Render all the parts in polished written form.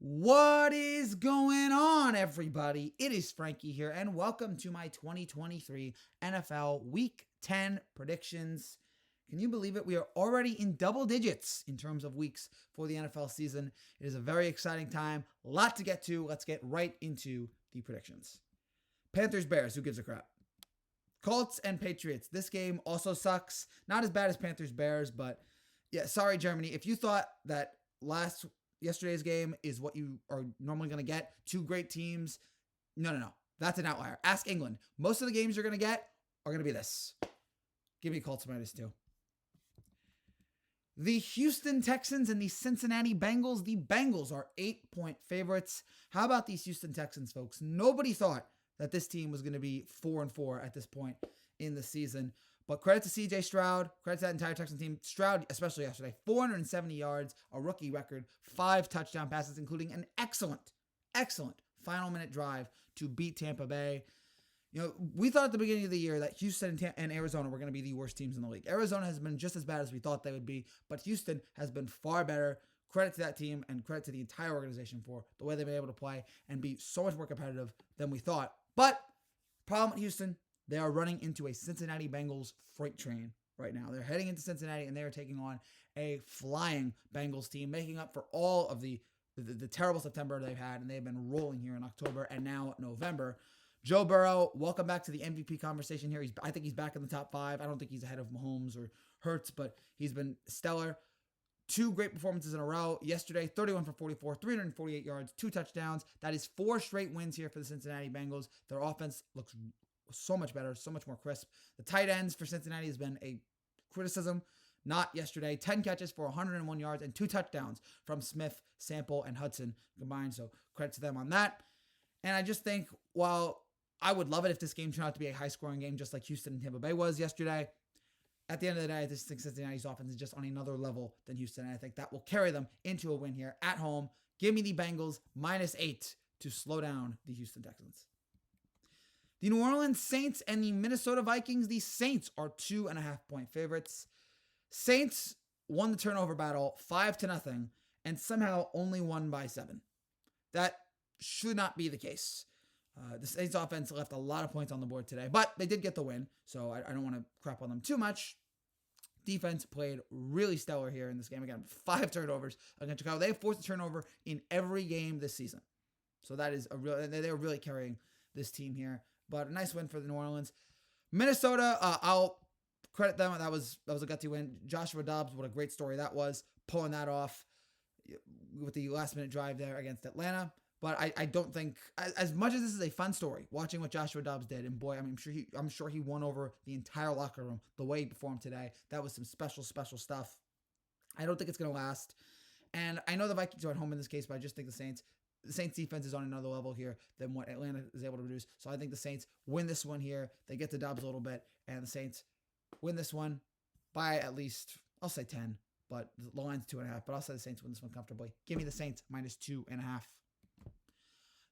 What is going on, everybody? It is Frankie here, and welcome to my 2023 NFL Week 10 predictions. Can you believe it? We are already in double digits in terms of weeks for the NFL season. It is a very exciting time. A lot to get to. Let's get right into the predictions. Panthers, Bears, who gives a crap? Colts and Patriots. This game also sucks. Not as bad as Panthers, Bears, but yeah, sorry, Germany. If you thought that yesterday's game is what you are normally going to get, two great teams, no. That's an outlier. Ask England. Most of the games you're going to get are going to be this. Give me Colts -2. The Houston Texans and the Cincinnati Bengals. The Bengals are 8-point favorites. How about these Houston Texans, folks? Nobody thought that this team was going to be 4-4 at this point in the season. But credit to C.J. Stroud, credit to that entire Texans team. Stroud, especially yesterday, 470 yards, a rookie record, 5 touchdown passes, including an excellent final minute drive to beat Tampa Bay. You know, we thought at the beginning of the year that Houston and Arizona were going to be the worst teams in the league. Arizona has been just as bad as we thought they would be, but Houston has been far better. Credit to that team and credit to the entire organization for the way they've been able to play and be so much more competitive than we thought. But problem with Houston, they are running into a Cincinnati Bengals freight train right now. They're heading into Cincinnati and they are taking on a flying Bengals team, making up for all of the terrible September they've had, and they've been rolling here in October and now November. Joe Burrow, welcome back to the MVP conversation here. I think he's back in the top 5. I don't think he's ahead of Mahomes or Hurts, but he's been stellar. 2 great performances in a row. Yesterday, 31 for 44, 348 yards, 2 touchdowns. That is 4 straight wins here for the Cincinnati Bengals. Their offense looks so much better, so much more crisp. The tight ends for Cincinnati has been a criticism. Not yesterday. 10 catches for 101 yards and 2 touchdowns from Smith, Sample, and Hudson combined. So credit to them on that. And I just think while I would love it if this game turned out to be a high-scoring game just like Houston and Tampa Bay was yesterday, at the end of the day, I just think Cincinnati's offense is just on another level than Houston, and I think that will carry them into a win here at home. Give me the Bengals -8 to slow down the Houston Texans. The New Orleans Saints and the Minnesota Vikings. The Saints are 2.5-point favorites. Saints won the turnover battle 5-0 and somehow only won by 7. That should not be the case. The Saints offense left a lot of points on the board today, but they did get the win, so I don't want to crap on them too much. Defense played really stellar here in this game. Again, 5 turnovers against Chicago. They have forced a turnover in every game this season. So that is they're really carrying this team here. But a nice win for the New Orleans. Minnesota, I'll credit them. That was a gutsy win. Joshua Dobbs, what a great story that was, pulling that off with the last-minute drive there against Atlanta. But I don't think, as much as this is a fun story, watching what Joshua Dobbs did, and boy, I'm sure he won over the entire locker room the way he performed today. That was some special stuff. I don't think it's going to last. And I know the Vikings are at home in this case, but I just think the Saints defense is on another level here than what Atlanta is able to produce. So I think the Saints win this one here. They get to Dobbs a little bit, and the Saints win this one by at least, I'll say 10, but the line's 2.5, but I'll say the Saints win this one comfortably. Give me the Saints -2.5.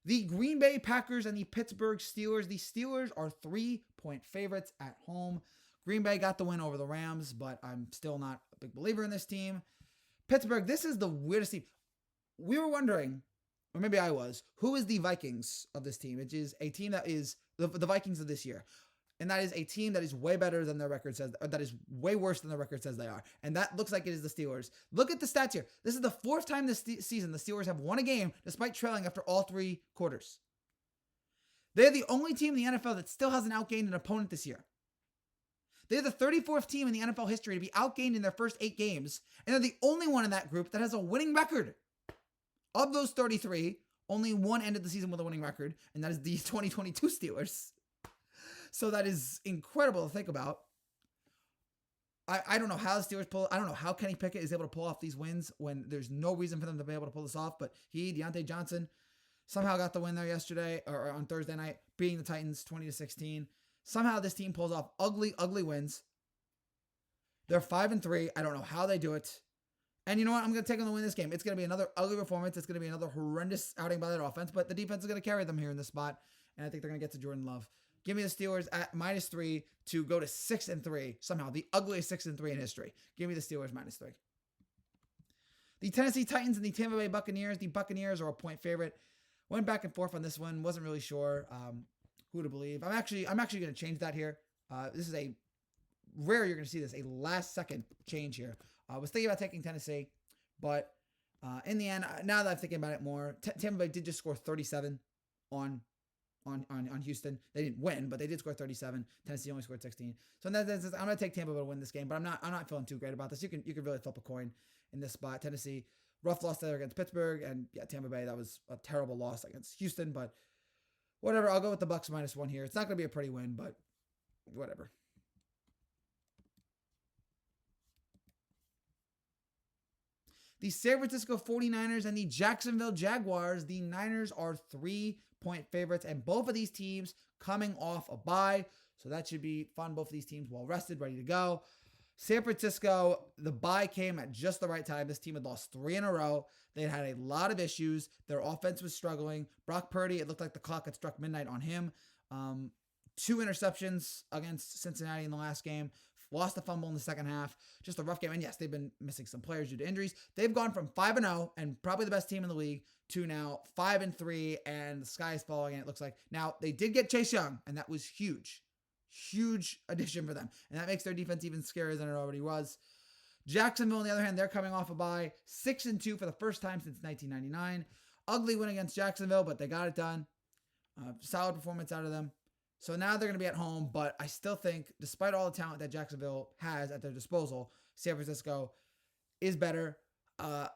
The Green Bay Packers and the Pittsburgh Steelers. The Steelers are 3-point favorites at home. Green Bay got the win over the Rams, but I'm still not a big believer in this team. Pittsburgh, this is the weirdest team. We were wondering, or maybe I was, who is the Vikings of this team? It is a team that is the Vikings of this year. And that is a team that is way better than their record says, or that is way worse than their record says they are. And that looks like it is the Steelers. Look at the stats here. This is the 4th time this season the Steelers have won a game despite trailing after all 3 quarters. They're the only team in the NFL that still hasn't outgained an opponent this year. They're the 34th team in the NFL history to be outgained in their first 8 games. And they're the only one in that group that has a winning record. Of those 33, only one ended the season with a winning record, and that is the 2022 Steelers. So that is incredible to think about. I don't know how the Steelers I don't know how Kenny Pickett is able to pull off these wins when there's no reason for them to be able to pull this off. But Deontay Johnson, somehow got the win there yesterday or on Thursday night, beating the Titans 20-16. Somehow this team pulls off ugly wins. They're 5-3. I don't know how they do it. And you know what? I'm going to take them to win this game. It's going to be another ugly performance. It's going to be another horrendous outing by that offense. But the defense is going to carry them here in this spot. And I think they're going to get to Jordan Love. Give me the Steelers at -3 to go to 6-3. Somehow, the ugliest 6-3 in history. Give me the Steelers -3. The Tennessee Titans and the Tampa Bay Buccaneers. The Buccaneers are a point favorite. Went back and forth on this one. Wasn't really sure who to believe. I'm actually going to change that here. This is a rare you're going to see this, a last second change here. I was thinking about taking Tennessee, but in the end, now that I'm thinking about it more, Tampa Bay did just score 37 on Houston. They didn't win, but they did score 37. Tennessee only scored 16. So in that sense, I'm going to take Tampa Bay to win this game, but I'm not feeling too great about this. You can really flip a coin in this spot. Tennessee, rough loss there against Pittsburgh, and yeah, Tampa Bay, that was a terrible loss against Houston, but whatever. I'll go with the Bucs -1 here. It's not going to be a pretty win, but whatever. The San Francisco 49ers and the Jacksonville Jaguars. The Niners are 3-point favorites, and both of these teams coming off a bye. So that should be fun. Both of these teams well rested, ready to go. San Francisco, the bye came at just the right time. This team had lost 3 in a row. They had a lot of issues. Their offense was struggling. Brock Purdy, it looked like the clock had struck midnight on him. 2 interceptions against Cincinnati in the last game. Lost a fumble in the second half. Just a rough game. And yes, they've been missing some players due to injuries. They've gone from 5-0 and probably the best team in the league to now 5-3, and the sky is falling, and it looks like. Now, they did get Chase Young, and that was huge. Huge addition for them. And that makes their defense even scarier than it already was. Jacksonville, on the other hand, they're coming off a bye. 6-2 for the first time since 1999. Ugly win against Jacksonville, but they got it done. Solid performance out of them. So now they're going to be at home, but I still think, despite all the talent that Jacksonville has at their disposal, San Francisco is better. I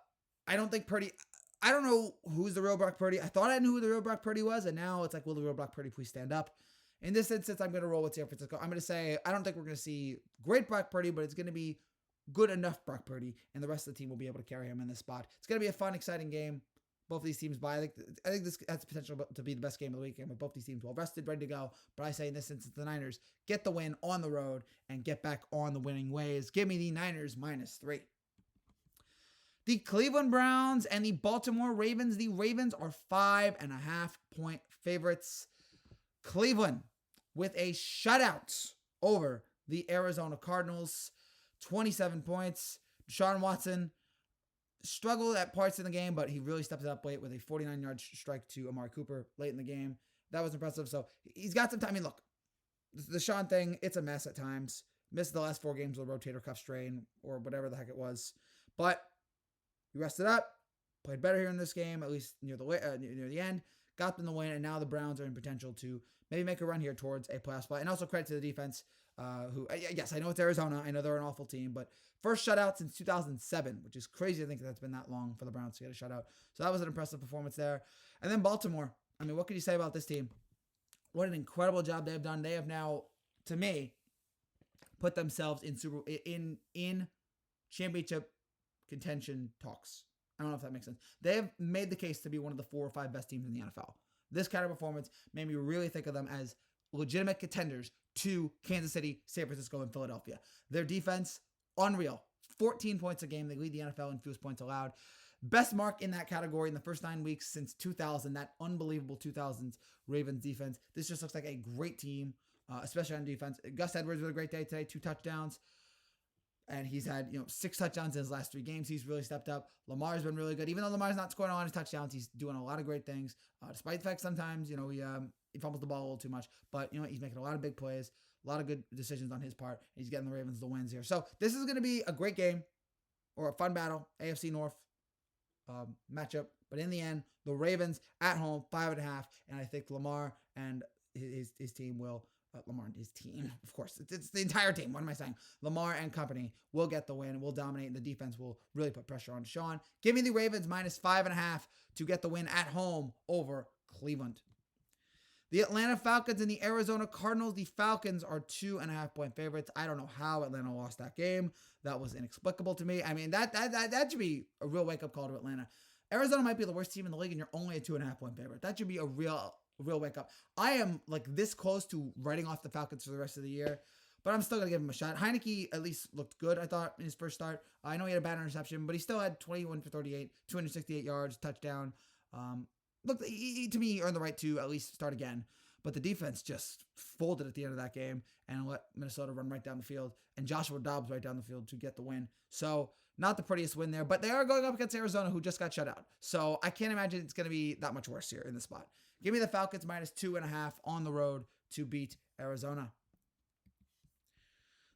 don't think Purdy... I don't know who's the real Brock Purdy. I thought I knew who the real Brock Purdy was, and now it's like, will the real Brock Purdy please stand up? In this instance, I'm going to roll with San Francisco. I'm going to say, I don't think we're going to see great Brock Purdy, but it's going to be good enough Brock Purdy, and the rest of the team will be able to carry him in this spot. It's going to be a fun, exciting game. Both of these teams buy. I think this has potential to be the best game of the weekend with both these teams well rested, ready to go. But I say in this instance, the Niners get the win on the road and get back on the winning ways. Give me the Niners -3. The Cleveland Browns and the Baltimore Ravens. The Ravens are 5.5-point favorites. Cleveland with a shutout over the Arizona Cardinals. 27 points. Deshaun Watson struggled at parts in the game, but he really stepped it up late with a 49-yard strike to Amari Cooper late in the game. That was impressive. So he's got some time. I mean, look, the Deshaun thing, it's a mess at times. Missed the last 4 games with a rotator cuff strain or whatever the heck it was. But he rested up, played better here in this game, at least near the end. Got them the win, and now the Browns are in potential to maybe make a run here towards a playoff spot. And also credit to the defense, who, yes, I know it's Arizona. I know they're an awful team, but first shutout since 2007, which is crazy to think that's been that long for the Browns to get a shutout. So that was an impressive performance there. And then Baltimore. I mean, what can you say about this team? What an incredible job they've done. They have now, to me, put themselves in championship contention talks. I don't know if that makes sense. They have made the case to be one of the 4 or 5 best teams in the NFL. This kind of performance made me really think of them as legitimate contenders to Kansas City, San Francisco, and Philadelphia. Their defense, unreal. 14 points a game. They lead the NFL in fewest points allowed. Best mark in that category in the first 9 weeks since 2000, that unbelievable 2000s Ravens defense. This just looks like a great team, especially on defense. Gus Edwards with a great day today, 2 touchdowns. And he's had, 6 touchdowns in his last 3 games. He's really stepped up. Lamar's been really good. Even though Lamar's not scoring a lot of touchdowns, he's doing a lot of great things. Despite the fact sometimes, he fumbles the ball a little too much. But, he's making a lot of big plays, a lot of good decisions on his part. And he's getting the Ravens the wins here. So this is going to be a great game or a fun battle, AFC North matchup. But in the end, the Ravens at home, 5.5. And I think Lamar and his team will... Lamar and his team, of course. It's the entire team. What am I saying? Lamar and company will get the win and will dominate, and the defense will really put pressure on Deshaun. Give me the Ravens -5.5 to get the win at home over Cleveland. The Atlanta Falcons and the Arizona Cardinals. The Falcons are 2.5-point favorites. I don't know how Atlanta lost that game. That was inexplicable to me. I mean, that should be a real wake-up call to Atlanta. Arizona might be the worst team in the league, and you're only a 2.5-point favorite. That should be a real wake up. I am this close to writing off the Falcons for the rest of the year, but I'm still going to give him a shot. Heineke at least looked good, I thought, in his first start. I know he had a bad interception, but he still had 21 for 38, 268 yards, touchdown. Look, to me, he earned the right to at least start again, but the defense just folded at the end of that game and let Minnesota run right down the field and Joshua Dobbs right down the field to get the win. So Not the prettiest win there, but they are going up against Arizona, who just got shut out. So I can't imagine it's going to be that much worse here in the spot. Give me the Falcons -2.5 on the road to beat Arizona.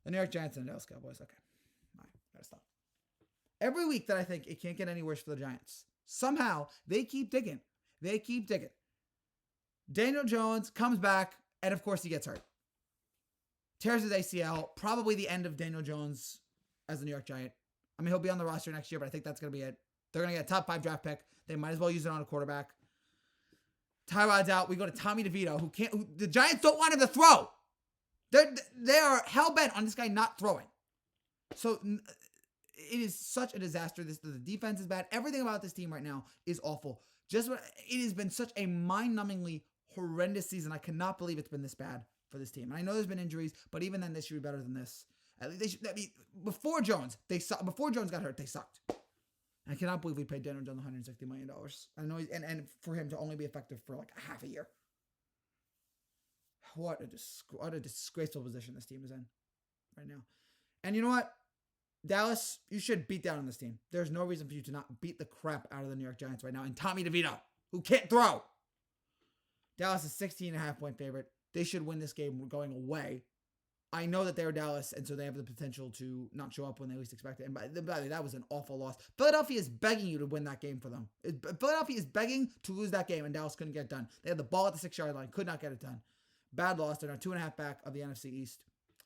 The New York Giants and the Dallas Cowboys. Okay. All right. Gotta stop. Every week that I think it can't get any worse for the Giants, somehow they keep digging. They keep digging. Daniel Jones comes back, and of course he gets hurt. Tears his ACL. Probably the end of Daniel Jones as a New York Giant. I mean, he'll be on the roster next year, but I think that's going to be it. They're going to get a top 5 draft pick. They might as well use it on a quarterback. Tyrod's out. We go to Tommy DeVito, who the Giants don't want him to throw. They are hell-bent on this guy not throwing. So it is such a disaster. The defense is bad. Everything about this team right now is awful. It has been such a mind-numbingly horrendous season. I cannot believe it's been this bad for this team. And I know there's been injuries, but even then, they should be better than this. At least before Jones, they sucked. Before Jones got hurt, they sucked. I cannot believe we paid Daniel Jones $160 million. I know, and for him to only be effective for like a half a year. What a disgraceful position this team is in right now. And you know what? Dallas, you should beat down on this team. There's no reason for you to not beat the crap out of the New York Giants right now. And Tommy DeVito, who can't throw. Dallas is 16.5-point favorite. They should win this game going away. I know that they're Dallas, and so they have the potential to not show up when they least expect it. And by the way, that was an awful loss. Philadelphia is begging you to win that game for them. Philadelphia is begging to lose that game, and Dallas couldn't get it done. They had the ball at the 6-yard line, could not get it done. Bad loss. They're now 2.5 back of the NFC East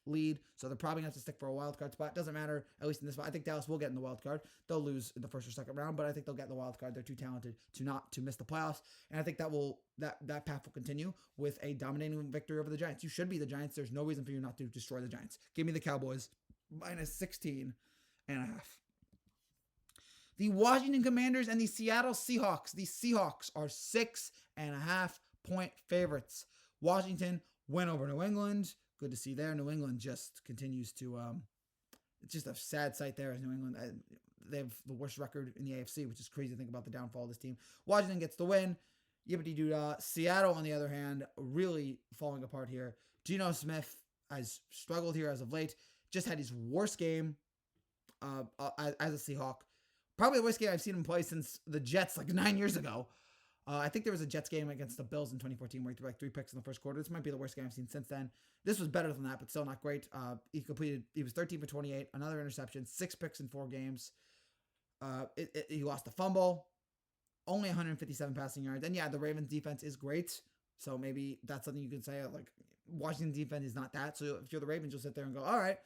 lead, so they're probably going to have to stick for a wild card spot. Doesn't matter, at least in this spot. I think Dallas will get in the wild card. They'll lose in the first or second round, but I think they'll get in the wild card. They're too talented to miss the playoffs, and I think that path will continue with a dominating victory over the Giants. You should be the Giants. There's no reason for you not to destroy the Giants. Give me the Cowboys -16.5. The Washington Commanders and the Seattle Seahawks. The Seahawks are 6.5-point favorites. Washington went over New England. Good to see there. New England just continues to, it's just a sad sight there as New England. They have the worst record in the AFC, which is crazy to think about the downfall of this team. Washington gets the win. Yippity-doo-dah. Seattle, on the other hand, really falling apart here. Geno Smith has struggled here as of late. Just had his worst game as a Seahawk. Probably the worst game I've seen him play since the Jets like 9 years ago. I think there was a Jets game against the Bills in 2014 where he threw like 3 picks in the first quarter. This might be the worst game I've seen since then. This was better than that, but still not great. He was 13 for 28, another interception, 6 picks in 4 games. He lost a fumble, only 157 passing yards. And yeah, the Ravens defense is great. So maybe that's something you can say. Like, Washington defense is not that. So if you're the Ravens, you'll sit there and go, all right.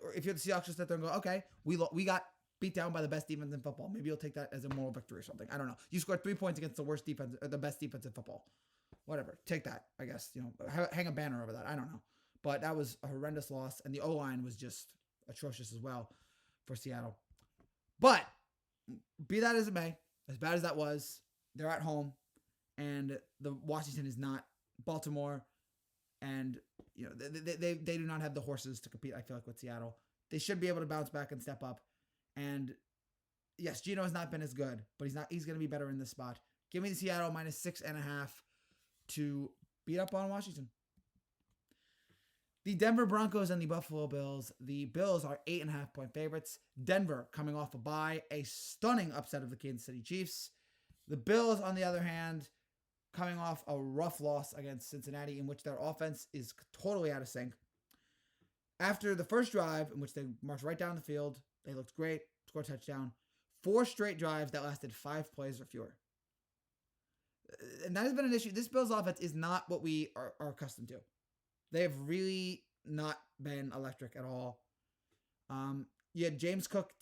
Or if you're the Seahawks, you'll sit there and go, okay, we got beat down by the best defense in football. Maybe you'll take that as a moral victory or something. I don't know. You scored 3 points against the worst defense, or the best defense in football. Whatever. Take that, I guess. Hang a banner over that. I don't know. But that was a horrendous loss, and the O-line was just atrocious as well for Seattle. But be that as it may, as bad as that was, they're at home, and the Washington is not Baltimore, and they do not have the horses to compete, I feel like, with Seattle. They should be able to bounce back and step up. And yes, Geno has not been as good, but he's going to be better in this spot. Give me the Seattle -6.5 to beat up on Washington. The Denver Broncos and the Buffalo Bills. The Bills are 8.5-point favorites. Denver coming off a bye, a stunning upset of the Kansas City Chiefs. The Bills, on the other hand, coming off a rough loss against Cincinnati in which their offense is totally out of sync. After the first drive, in which they marched right down the field, they looked great, scored a touchdown. 4 straight drives that lasted 5 plays or fewer. And that has been an issue. This Bills offense is not what we are accustomed to. They have really not been electric at all. You had James Cook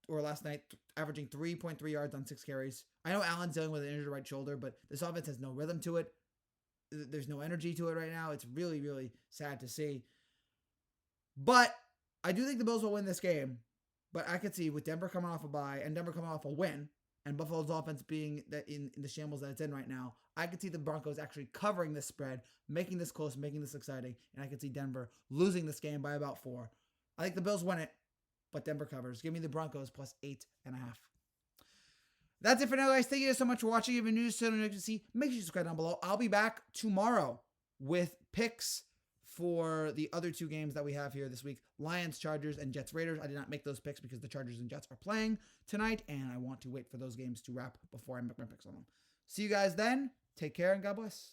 last night, averaging 3.3 yards on 6 carries. I know Allen's dealing with an injured right shoulder, but this offense has no rhythm to it. There's no energy to it right now. It's really, really sad to see. But I do think the Bills will win this game. But I could see with Denver coming off a bye and Denver coming off a win and Buffalo's offense being in the shambles that it's in right now, I could see the Broncos actually covering this spread, making this close, making this exciting, and I could see Denver losing this game by about 4. I think the Bills win it, but Denver covers. Give me the Broncos +8.5. That's it for now, guys. Thank you so much for watching. If you're new to see, make sure you subscribe down below. I'll be back tomorrow with picks for the other two games that we have here this week, Lions, Chargers, and Jets, Raiders. I did not make those picks because the Chargers and Jets are playing tonight, and I want to wait for those games to wrap before I make my picks on them. See you guys then. Take care, and God bless.